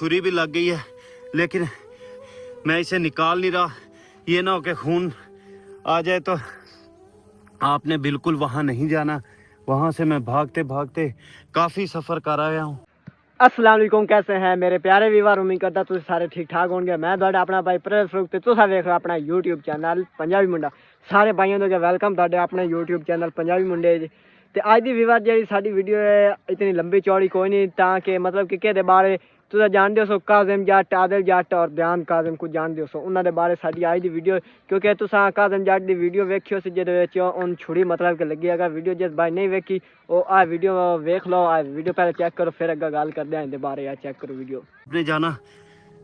छुरी भी लग गई है लेकिन मैं इसे निकाल नहीं रहा। ये ना हो कि खून आ जाए। तो आपने बिल्कुल वहाँ नहीं जाना। वहाँ से मैं भागते भागते काफ़ी सफ़र कर आया हूँ। अस्सलाम वालेकुम, कैसे हैं मेरे प्यारे व्यूअर। उम्मीद करता तुम सारे ठीक ठाक होंगे। मैं ਤੁਹਾਡਾ अपना भाई परवेज़ फरूक ते तुसा देख रहे हो अपना यूट्यूब चैनल पंजाबी मुंडा। सारे भाइयों को वेलकम ਤੁਹਾਡੇ अपने यूट्यूब चैनल पंजाबी मुंडे। ते अज दी व्यूअर जी साडी वीडियो है इतनी लंबी चौड़ी कोई नहीं, ताकि मतलब कि केदे बारे तुस जानते हो। काज़िम जट, आदिल जट और बयान काज़िम को जानते हो। उन्होंने बारे साडी अज दी वीडियो, क्योंकि तुसा काज़िम जट दी वीडियो वेखियो सी जिहदे विच उन छुरी मतलब कि लगी। अगर वीडियो जिस भाई नहीं वेखी वो आ वीडियो वेख लो। आ वीडियो पहले चेक करो, फिर अगर गल करते हैं इनके बारे। या चेक करो वीडियो। आपने जाना,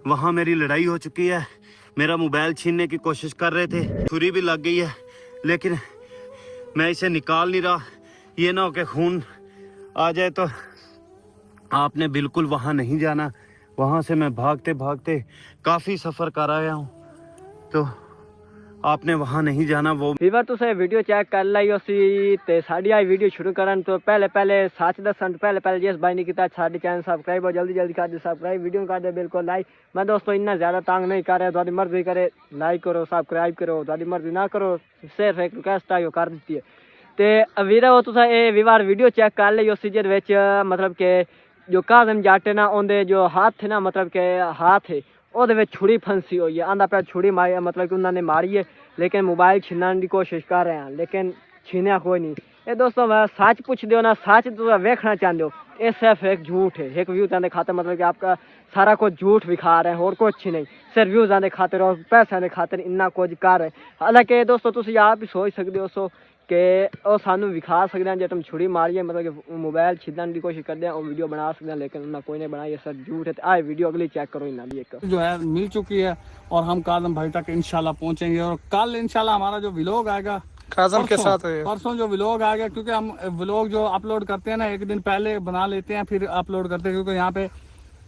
वहाँ मेरी लड़ाई हो चुकी है। मेरा मोबाइल छीनने की कोशिश कर रहे थे। छुरी भी लग गई है लेकिन मैं इसे निकाल नहीं रहा। ये ना हो कि खून आ जाए। तो आपने बिल्कुल वहाँ नहीं जाना। वहाँ से मैं भागते भागते काफ़ी सफ़र कर आया हूँ। तो आपने वहाँ नहीं जाना। वो व्यूअर तुसें वीडियो चेक कर लाई उसी ते साडी आई वीडियो शुरू करन तो पहले सच दसन पहले जिस भाई ने किया साडी चैनल सब्सक्राइब और जल्दी कर दे सब्सक्राइब, वीडियो कर दे बिल्कुल लाइक। मैं दोस्तों इतना ज़्यादा तंग नहीं कर रहा, थोड़ी मर्जी करे लाइक करो सब्सक्राइब करो, थोड़ी मर्जी ना करो सिर्फ एक रिक्वेस्ट आई कर दी है। तो वीर वो तुसा ये व्यूअर वीडियो चेक कर ली उसी जिहदे मतलब कि जो काज़िम जट ना उनके जो हाथ थे ना, मतलब के हाथ है वो छुरी फंसी हुई है। आंदा पे छुरी मारी, मतलब कि उन्होंने मारी है लेकिन मोबाइल छीनने की कोशिश कर रहे हैं लेकिन छीनिया कोई नहीं। ये दोस्तों मैं सच पूछ दो ना, सच तुम वेखना चाहते हो, ये सिर्फ एक झूठ है। एक व्यूज़ आने खाते मतलब कि आपका सारा कुछ झूठ दिखा रहे हैं और कुछ नहीं, सिर्फ व्यूज़ आने खातिर और पैसे आने खातिर इन्ना कुछ कर रहे हैं। हालांकि दोस्तों तुम आप भी सोच सकते हो सो कि वो सानू विखा सकते हैं जो तुम छुरी मारी है, मतलब कि मोबाइल छीनने की कोशिश करते हैं और वीडियो बना सकते हैं लेकिन उन्हें कोई नहीं बनाई। ये सर झूठ है। आए वीडियो अगली चेक करो। इन्हें भी एक जो है मिल चुकी है और हम काज़िम भाई तक इंशाल्लाह पहुंचेंगे। और कल इंशाल्लाह हमारा जो व्लॉग आएगा काज़िम के साथ है। परसों जो व्लॉग आएगा, क्योंकि हम व्लॉग जो अपलोड करते हैं ना एक दिन पहले बना लेते हैं फिर अपलोड करते हैं, क्योंकि यहाँ पे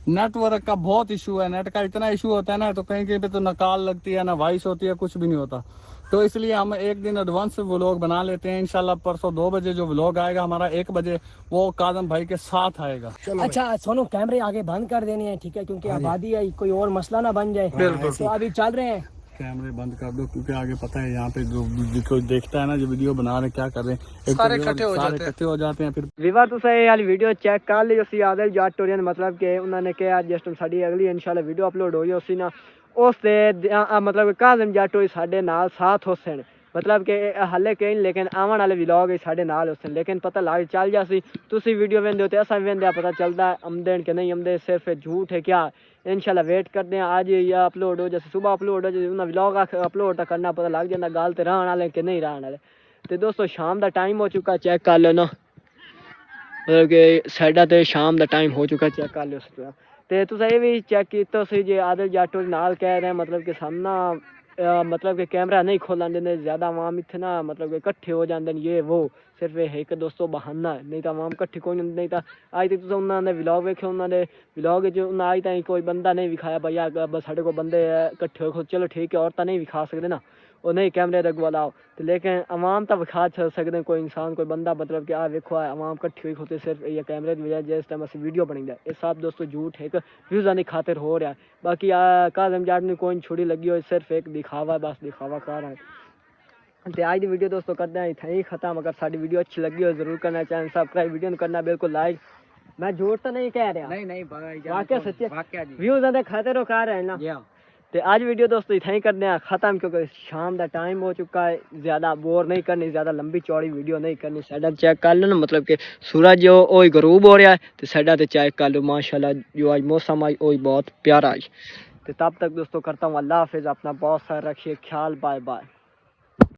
नेटवर्क का बहुत इशू है। नेट का इतना इशू होता है ना, तो कहीं कहीं पे तो ना कॉल लगती है ना वॉइस होती है, कुछ भी नहीं होता। तो इसलिए हम एक दिन एडवांस व्लॉग बना लेते हैं। इंशाल्लाह परसों 2 बजे जो व्लॉग आएगा हमारा 1 बजे वो काज़िम भाई के साथ आएगा। अच्छा सोनू, कैमरे आगे बंद कर देने हैं, ठीक है, क्योंकि आबादी है, कोई और मसला ना बन जाए। तो अभी चल रहे हैं, कैमरे बंद कर दो, क्योंकि आगे पता है यहाँ पे जो कोई देखता है ना जो वीडियो बना रहे क्या कर रहे हैं, सारे इकट्ठे हो जाते हैं। फिर व्यूअर तुसा ये वाली वीडियो चेक कर ली उसी आदिल जट होरियन, मतलब कि उन्होंने कहा जस्ट साडी अगली इंशाल्लाह वीडियो अपलोड होई उसी ना उससे मतलब काज़िम जट होई साडे नाल साथ हुसैन, मतलब कि हाले कहीं लेकिन आवन वाले व्लॉग साडे नाल हुसैन। लेकिन पता लग चल जासी तुसी वीडियो वेंदे हो तो असा वेंदे पता चलता आमदे कि नहीं आमदे, सिर्फ झूठ है क्या। इंशाल्लाह वेट करते हैं आज या अपलोड हो, जैसे सुबह अपलोड हो, जैसे उन्हें व्लॉग अपलोड तो करना पता लग जाता गल तो रहने वाले कि नहीं रहने वाले। तो दोस्तों शाम का टाइम हो चुका, चेक कर लो ना, मतलब कि साढ़ा तो शाम का टाइम हो चुका, चेक कर लो। तो तुस ये भी चेक किया सी जे आदिल जट नाल कह रहे हैं, मतलब कि सामना मतलब कि कैमरा नहीं खोलन देंगे ज़्यादा आवाम इतने ना, मतलब कि इकट्ठे हो जाते हैं ये वो, सिर्फ एक दोस्तों बहाना है, नहीं तो आवाम इकट्ठी कोई नहीं। तो अज तक उन्होंने व्लॉग वेखे, उन्होंने व्लॉग उन्हें अज तक कोई बंदा नहीं विखाया भैया बस साढ़े को बंदे इकट्ठे हो। चलो ठीक है, औरतें नहीं विखा सकते ना, वो नहीं कैमरे रगवा लाओ, तो लेकिन आवाम तो विखा सकते हैं। कोई इंसान कोई बंदा मतलब कि वेखो आवाम इकट्ठी हुई होती सिर्फ ये कैमरे की वजह जिस टाइम असं वीडियो बनी जाए। ये सब दोस्तों झूठ एक व्यूज़ की खातिर हो रहा है। बाकी काज़िम जट ने कोई छुड़ी लगी हो, सिर्फ एक दिखावा, बस दिखावा कर रहा है। तो आज की वीडियो दोस्तों करते हैं इतना ही खत्म। अगर साड़ी वीडियो अच्छी लगी हो जरूर करना, चैनल सब्सक्राइब, वीडियो करना बिल्कुल लाइक। मैं झूठ तो नहीं कह रहा, नहीं वाकई सच्चे व्यूज़ खातिर कर रहे हैं ना। तो आज वीडियो दोस्तों इतना ही करते हैं ख़त्म, क्योंकि शाम का टाइम हो चुका है। ज़्यादा बोर नहीं करनी, ज़्यादा लंबी चौड़ी वीडियो नहीं करनी। साइडा चेक कर लो ना, मतलब कि सूरज जो वो गरूब हो रहा है, तो साइडा तो चेक कर लो माशाल्लाह जो आज मौसम आज वो बहुत प्यारा है। तो तब तक दोस्तों करता हूँ अल्लाह हाफिज़, अपना बहुत सारा रखिए ख्याल, बाय बाय।